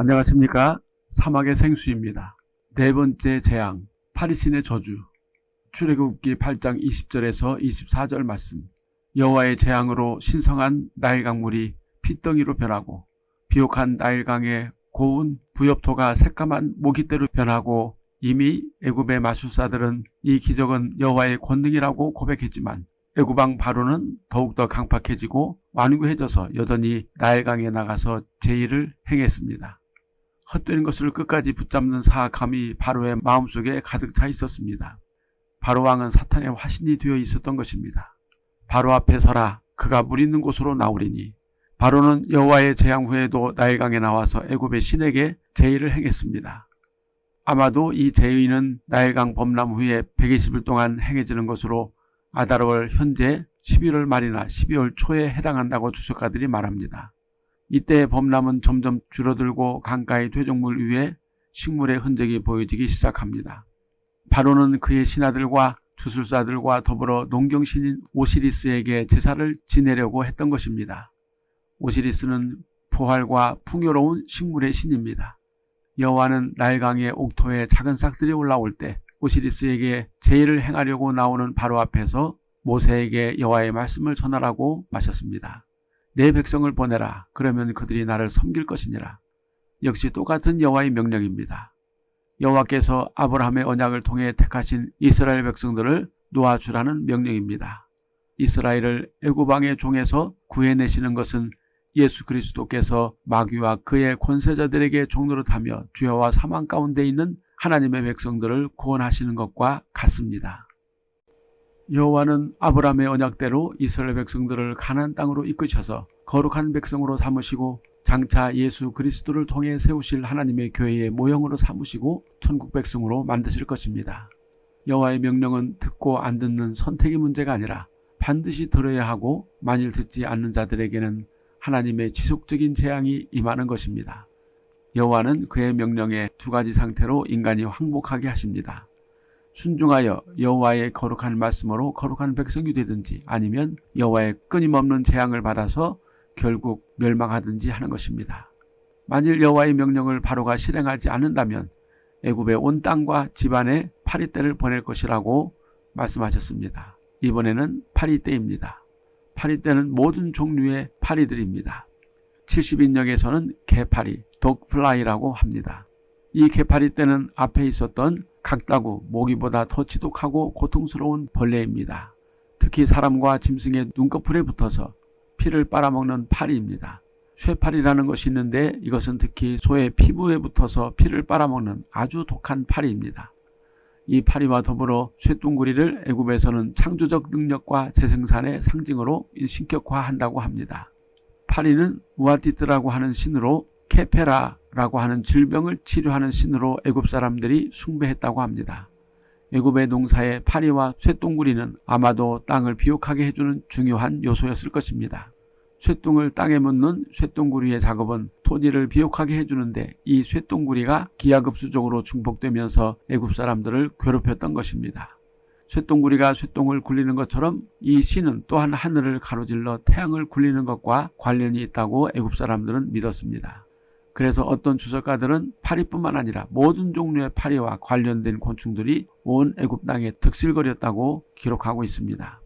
안녕하십니까. 사막의 생수입니다. 네 번째 재앙, 파리신의 저주. 출애굽기 8장 20절에서 24절 말씀. 여호와의 재앙으로 신성한 나일 강물이 핏덩이로 변하고 비옥한 나일강의 고운 부엽토가 새까만 모깃대로 변하고, 이미 애굽의 마술사들은 이 기적은 여호와의 권능이라고 고백했지만 애굽왕 바로는 더욱더 강팍해지고 완고해져서 여전히 나일강에 나가서 제의를 행했습니다. 헛되는 것을 끝까지 붙잡는 사악함이 바로의 마음속에 가득 차 있었습니다. 바로 왕은 사탄의 화신이 되어 있었던 것입니다. 바로 앞에 서라, 그가 물 있는 곳으로 나오리니. 바로는 여호와의 재앙 후에도 나일강에 나와서 애굽의 신에게 제의를 행했습니다. 아마도 이 제의는 나일강 범람 후에 120일 동안 행해지는 것으로 아달월 현재 11월 말이나 12월 초에 해당한다고 주석가들이 말합니다. 이때 범람은 점점 줄어들고 강가의 퇴적물 위에 식물의 흔적이 보여지기 시작합니다. 바로는 그의 신하들과 주술사들과 더불어 농경신인 오시리스에게 제사를 지내려고 했던 것입니다. 오시리스는 부활과 풍요로운 식물의 신입니다. 여호와는 나일강의 옥토에 작은 싹들이 올라올 때 오시리스에게 제의를 행하려고 나오는 바로 앞에서 모세에게 여호와의 말씀을 전하라고 마셨습니다. 내 백성을 보내라. 그러면 그들이 나를 섬길 것이니라. 역시 똑같은 여호와의 명령입니다. 여호와께서 아브라함의 언약을 통해 택하신 이스라엘 백성들을 놓아주라는 명령입니다. 이스라엘을 애굽 왕의 종에서 구해내시는 것은 예수 그리스도께서 마귀와 그의 권세자들에게 종노릇하며 죄와 사망 가운데 있는 하나님의 백성들을 구원하시는 것과 같습니다. 여호와는 아브라함의 언약대로 이스라엘 백성들을 가나안 땅으로 이끄셔서 거룩한 백성으로 삼으시고 장차 예수 그리스도를 통해 세우실 하나님의 교회의 모형으로 삼으시고 천국 백성으로 만드실 것입니다. 여호와의 명령은 듣고 안 듣는 선택의 문제가 아니라 반드시 들어야 하고, 만일 듣지 않는 자들에게는 하나님의 지속적인 재앙이 임하는 것입니다. 여호와는 그의 명령에 두 가지 상태로 인간이 항복하게 하십니다. 순종하여 여호와의 거룩한 말씀으로 거룩한 백성이 되든지, 아니면 여호와의 끊임없는 재앙을 받아서 결국 멸망하든지 하는 것입니다. 만일 여호와의 명령을 바로가 실행하지 않는다면 애굽의 온 땅과 집안에 파리떼를 보낼 것이라고 말씀하셨습니다. 이번에는 파리떼입니다. 파리떼는 모든 종류의 파리들입니다. 70인역에서는 개파리, 독플라이라고 합니다. 이 개파리떼는 앞에 있었던 각다구, 모기보다 더 지독하고 고통스러운 벌레입니다. 특히 사람과 짐승의 눈꺼풀에 붙어서 피를 빨아먹는 파리입니다. 쇠파리라는 것이 있는데 이것은 특히 소의 피부에 붙어서 피를 빨아먹는 아주 독한 파리입니다. 이 파리와 더불어 쇠뚱구리를 애굽에서는 창조적 능력과 재생산의 상징으로 신격화한다고 합니다. 파리는 우아티트라고 하는 신으로 케페라라고 하는 질병을 치료하는 신으로 애굽 사람들이 숭배했다고 합니다. 애굽의 농사에 파리와 쇠뚱구리는 아마도 땅을 비옥하게 해주는 중요한 요소였을 것입니다. 쇠뚱을 땅에 묻는 쇠뚱구리의 작업은 토지를 비옥하게 해주는데, 이 쇠뚱구리가 기하급수적으로 중복되면서 애굽 사람들을 괴롭혔던 것입니다. 쇠뚱구리가 쇠똥을 굴리는 것처럼 이 신은 또한 하늘을 가로질러 태양을 굴리는 것과 관련이 있다고 애굽 사람들은 믿었습니다. 그래서 어떤 주석가들은 파리뿐만 아니라 모든 종류의 파리와 관련된 곤충들이 온 애굽 땅에 득실거렸다고 기록하고 있습니다.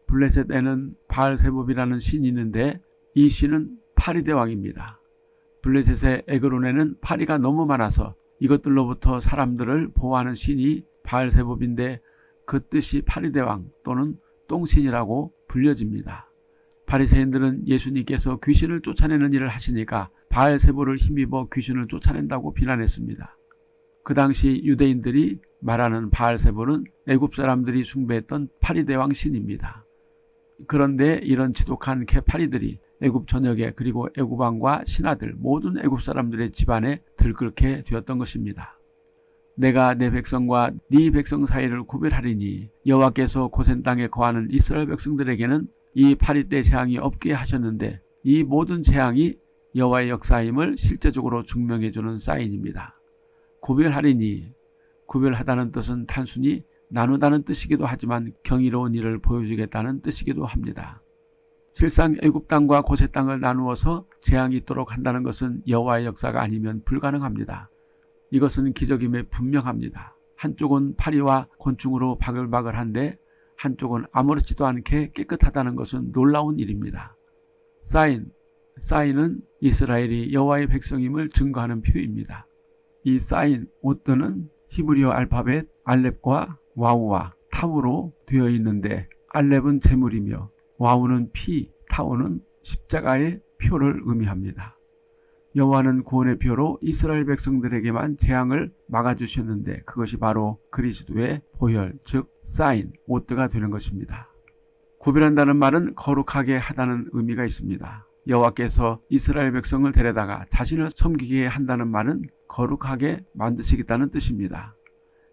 블레셋에는 바알세봅이라는 신이 있는데 이 신은 파리대왕입니다. 블레셋의 에그론에는 파리가 너무 많아서 이것들로부터 사람들을 보호하는 신이 바알세봅인데, 그 뜻이 파리대왕 또는 똥신이라고 불려집니다. 바리새인들은 예수님께서 귀신을 쫓아내는 일을 하시니까 바알세보를 힘입어 귀신을 쫓아낸다고 비난했습니다. 그 당시 유대인들이 말하는 바알세보는 애굽 사람들이 숭배했던 파리대왕 신입니다. 그런데 이런 지독한 개파리들이 애굽 전역에, 그리고 애굽 왕과 신하들, 모든 애굽 사람들의 집안에 들끓게 되었던 것입니다. 내가 내 백성과 네 백성 사이를 구별하리니, 여호와께서 고센 땅에 거하는 이스라엘 백성들에게는 이 파리떼 재앙이 없게 하셨는데, 이 모든 재앙이 여호와의 역사임을 실제적으로 증명해주는 사인입니다. 구별하리니, 구별하다는 뜻은 단순히 나누다는 뜻이기도 하지만 경이로운 일을 보여주겠다는 뜻이기도 합니다. 실상 애굽 땅과 고셋 땅을 나누어서 재앙이 있도록 한다는 것은 여호와의 역사가 아니면 불가능합니다. 이것은 기적임에 분명합니다. 한쪽은 파리와 곤충으로 바글바글한데 한쪽은 아무렇지도 않게 깨끗하다는 것은 놀라운 일입니다. 사인은 이스라엘이 여호와의 백성임을 증거하는 표입니다. 이 사인 오뜨는 히브리어 알파벳 알렙과 와우와 타우로 되어 있는데 알렙은 제물이며 와우는 피, 타우는 십자가의 표를 의미합니다. 여호와는 구원의 표로 이스라엘 백성들에게만 재앙을 막아주셨는데 그것이 바로 그리스도의 보혈, 즉 사인, 오뜨가 되는 것입니다. 구별한다는 말은 거룩하게 하다는 의미가 있습니다. 여호와께서 이스라엘 백성을 데려다가 자신을 섬기게 한다는 말은 거룩하게 만드시겠다는 뜻입니다.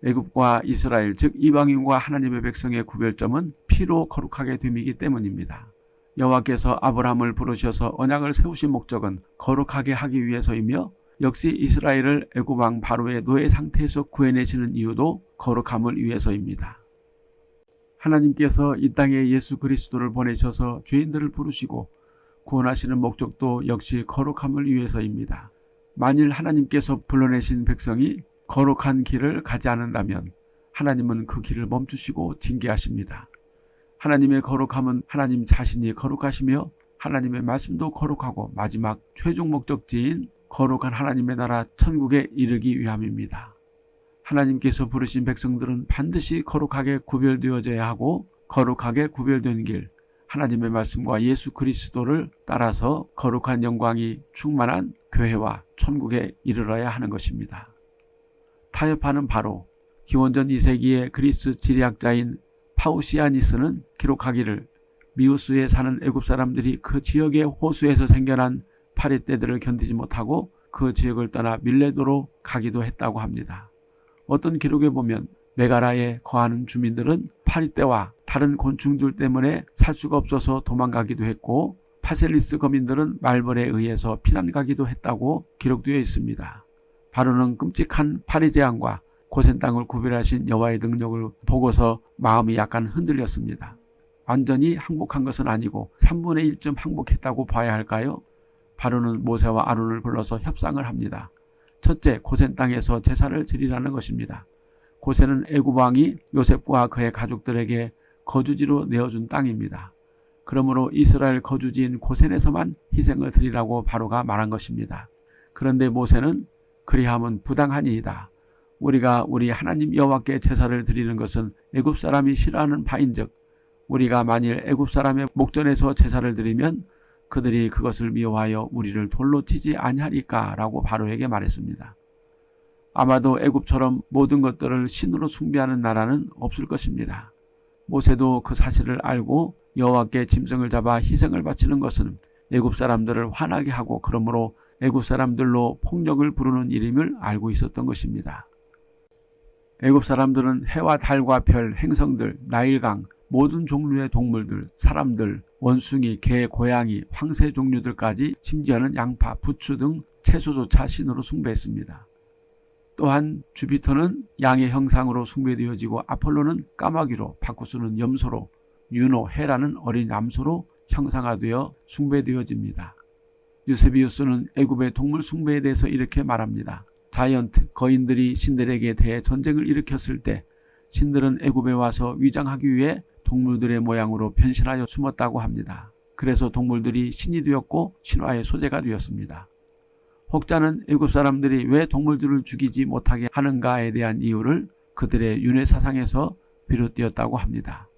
애굽과 이스라엘, 즉 이방인과 하나님의 백성의 구별점은 피로 거룩하게 됨이기 때문입니다. 여호와께서 아브라함을 부르셔서 언약을 세우신 목적은 거룩하게 하기 위해서이며 역시 이스라엘을 애굽 왕 바로의 노예 상태에서 구해내시는 이유도 거룩함을 위해서입니다. 하나님께서 이 땅에 예수 그리스도를 보내셔서 죄인들을 부르시고 구원하시는 목적도 역시 거룩함을 위해서입니다. 만일 하나님께서 불러내신 백성이 거룩한 길을 가지 않는다면 하나님은 그 길을 멈추시고 징계하십니다. 하나님의 거룩함은 하나님 자신이 거룩하시며 하나님의 말씀도 거룩하고 마지막 최종 목적지인 거룩한 하나님의 나라 천국에 이르기 위함입니다. 하나님께서 부르신 백성들은 반드시 거룩하게 구별되어져야 하고 거룩하게 구별된 길, 하나님의 말씀과 예수 그리스도를 따라서 거룩한 영광이 충만한 교회와 천국에 이르러야 하는 것입니다. 타협하는 바로 기원전 2세기의 그리스 지리학자인 파우시아니스는 기록하기를 미우스에 사는 애굽 사람들이 그 지역의 호수에서 생겨난 파리떼들을 견디지 못하고 그 지역을 떠나 밀레도로 가기도 했다고 합니다. 어떤 기록에 보면 메가라에 거하는 주민들은 파리떼와 다른 곤충들 때문에 살 수가 없어서 도망가기도 했고 파셀리스 거민들은 말벌에 의해서 피난 가기도 했다고 기록되어 있습니다. 바로는 끔찍한 파리 재앙과 고센 땅을 구별하신 여호와의 능력을 보고서 마음이 약간 흔들렸습니다. 완전히 항복한 것은 아니고 3분의 1쯤 항복했다고 봐야 할까요? 바로는 모세와 아론을 불러서 협상을 합니다. 첫째, 고센 땅에서 제사를 드리라는 것입니다. 고센은 애굽 왕이 요셉과 그의 가족들에게 거주지로 내어준 땅입니다. 그러므로 이스라엘 거주지인 고센에서만 희생을 드리라고 바로가 말한 것입니다. 그런데 모세는 그리함은 부당하니이다. 우리가 우리 하나님 여호와께 제사를 드리는 것은 애굽 사람이 싫어하는 바인즉 우리가 만일 애굽 사람의 목전에서 제사를 드리면 그들이 그것을 미워하여 우리를 돌로 치지 아니하리까라고 바로에게 말했습니다. 아마도 애굽처럼 모든 것들을 신으로 숭배하는 나라는 없을 것입니다. 모세도 그 사실을 알고 여호와께 짐승을 잡아 희생을 바치는 것은 애굽 사람들을 화나게 하고 그러므로 애굽 사람들로 폭력을 부르는 일임을 알고 있었던 것입니다. 애굽 사람들은 해와 달과 별, 행성들, 나일강, 모든 종류의 동물들, 사람들, 원숭이, 개, 고양이, 황새 종류들까지 심지어는 양파, 부추 등 채소조차 신으로 숭배했습니다. 또한 주피터는 양의 형상으로 숭배되어지고 아폴로는 까마귀로, 바쿠스는 염소로, 유노, 헤라는 어린 암소로 형상화되어 숭배되어집니다. 유세비우스는 애굽의 동물 숭배에 대해서 이렇게 말합니다. 자이언트, 거인들이 신들에게 대해 전쟁을 일으켰을 때 신들은 애굽에 와서 위장하기 위해 동물들의 모양으로 변신하여 숨었다고 합니다. 그래서 동물들이 신이 되었고 신화의 소재가 되었습니다. 혹자는 애굽 사람들이 왜 동물들을 죽이지 못하게 하는가에 대한 이유를 그들의 윤회 사상에서 비롯되었다고 합니다.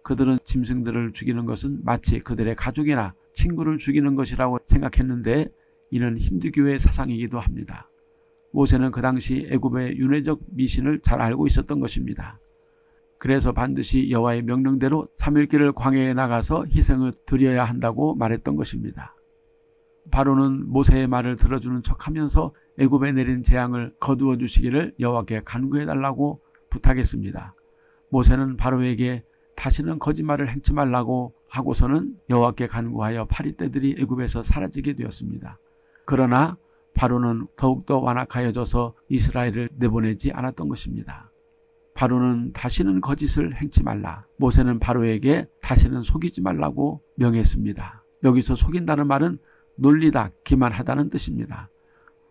그들은 짐승들을 죽이는 것은 마치 그들의 가족이나 친구를 죽이는 것이라고 생각했는데 이는 힌두교의 사상이기도 합니다. 모세는 그 당시 애굽의 윤회적 미신을 잘 알고 있었던 것입니다. 그래서 반드시 여호와의 명령대로 3일길을 광야에 나가서 희생을 드려야 한다고 말했던 것입니다. 바로는 모세의 말을 들어주는 척하면서 애굽에 내린 재앙을 거두어 주시기를 여호와께 간구해달라고 부탁했습니다. 모세는 바로에게 다시는 거짓말을 행치 말라고 하고서는 여호와께 간구하여 파리떼들이 애굽에서 사라지게 되었습니다. 그러나 바로는 더욱더 완악하여져서 이스라엘을 내보내지 않았던 것입니다. 바로는 다시는 거짓을 행치 말라. 모세는 바로에게 다시는 속이지 말라고 명했습니다. 여기서 속인다는 말은 놀리다, 기만하다는 뜻입니다.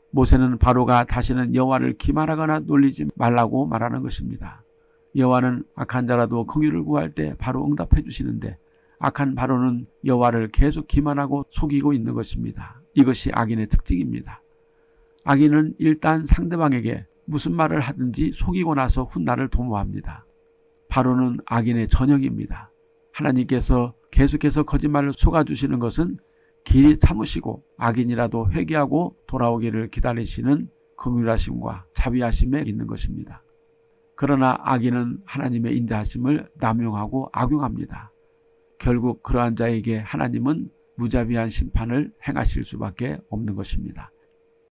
모세는 바로가 다시는 여호와를 기만하거나 놀리지 말라고 말하는 것입니다. 여호와는 악한 자라도 긍휼을 구할 때 바로 응답해 주시는데 악한 바로는 여호와를 계속 기만하고 속이고 있는 것입니다. 이것이 악인의 특징입니다. 악인은 일단 상대방에게 무슨 말을 하든지 속이고 나서 훗날을 도모합니다. 바로는 악인의 전형입니다. 하나님께서 계속해서 거짓말을 속아주시는 것은 길이 참으시고 악인이라도 회개하고 돌아오기를 기다리시는 긍휼하심과 자비하심에 있는 것입니다. 그러나 악인은 하나님의 인자하심을 남용하고 악용합니다. 결국 그러한 자에게 하나님은 무자비한 심판을 행하실 수밖에 없는 것입니다.